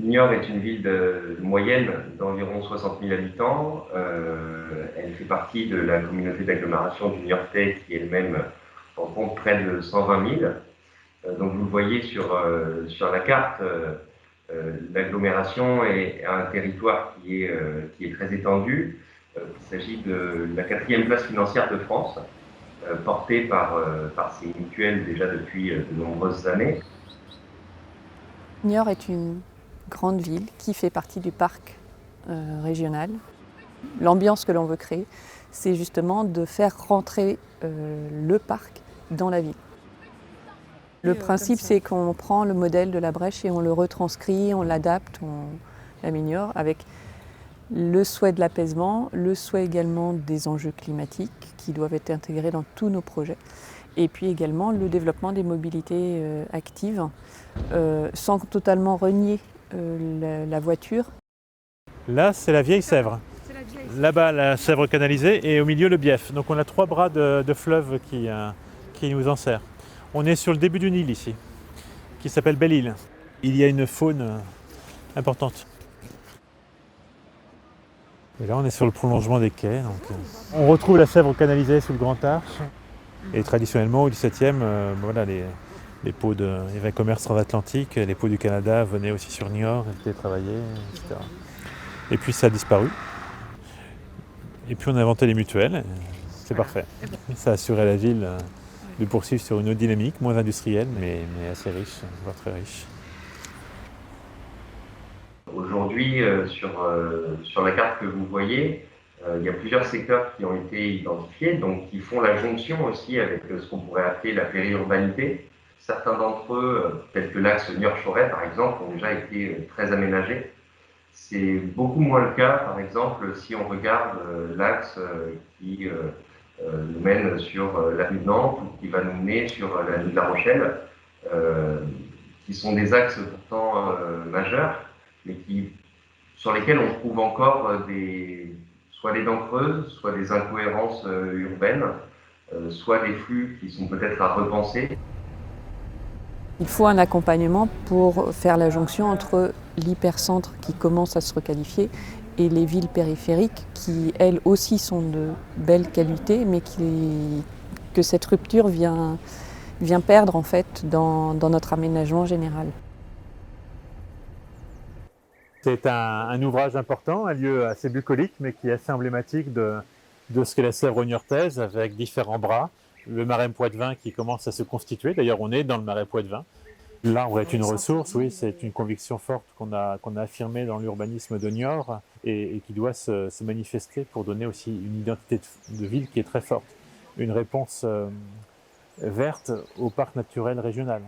Niort est une ville moyenne d'environ 60 000 habitants. Elle fait partie de la communauté d'agglomération du Niortais qui elle-même en compte près de 120 000. Donc vous le voyez sur la carte, l'agglomération est un territoire qui est très étendu. Il s'agit de la 4e place financière de France, portée par ces mutuelles déjà depuis de nombreuses années. Niort est une grande ville qui fait partie du parc régional. L'ambiance que l'on veut créer, c'est justement de faire rentrer le parc dans la ville. Le principe, c'est qu'on prend le modèle de la Brèche et on le retranscrit, on l'adapte, on l'améliore avec le souhait de l'apaisement, le souhait également des enjeux climatiques qui doivent être intégrés dans tous nos projets. Et puis également le développement des mobilités actives, sans totalement renier la voiture. Là, c'est la vieille Sèvre. Là-bas, la Sèvre canalisée et au milieu, le Bief. Donc on a 3 bras de fleuve qui nous enserrent. On est sur le début du Nil ici, qui s'appelle Belle-Île. Il y a une faune importante. Et là, on est sur le prolongement des quais. Donc, on retrouve la Sèvre canalisée sous le Grand Arche. Et traditionnellement, au XVIIe, voilà, les pots il y avait un commerce transatlantique, les pots du Canada venaient aussi sur Niort, étaient travaillés, etc. Et puis ça a disparu. Et puis on a inventé les mutuelles, c'est parfait. Ça a assuré à la ville de poursuivre sur une autre dynamique, moins industrielle, mais assez riche, voire très riche. Aujourd'hui, sur la carte que vous voyez, il y a plusieurs secteurs qui ont été identifiés, donc qui font la jonction aussi avec ce qu'on pourrait appeler la périurbanité. Certains d'entre eux, tels que l'axe Niort-Choret par exemple, ont déjà été très aménagés. C'est beaucoup moins le cas, par exemple, si on regarde l'axe qui nous mène sur l'avenue de Nantes ou qui va nous mener sur l'avenue de La Rochelle, qui sont des axes pourtant majeurs, mais sur lesquels on trouve encore soit des dents creuses, soit des incohérences urbaines, soit des flux qui sont peut-être à repenser. Il faut un accompagnement pour faire la jonction entre l'hypercentre qui commence à se requalifier et les villes périphériques qui, elles aussi, sont de belle qualité, mais que cette rupture vient perdre en fait dans notre aménagement général. C'est un ouvrage important, un lieu assez bucolique, mais qui est assez emblématique de ce qu'est la Sèvre niortaise, avec différents bras. Le marais poitevin qui commence à se constituer, d'ailleurs on est dans le marais poitevin. L'arbre est une ressource, oui, c'est une conviction forte qu'on a affirmée dans l'urbanisme de Niort et qui doit se manifester pour donner aussi une identité de ville qui est très forte, une réponse verte au parc naturel régional.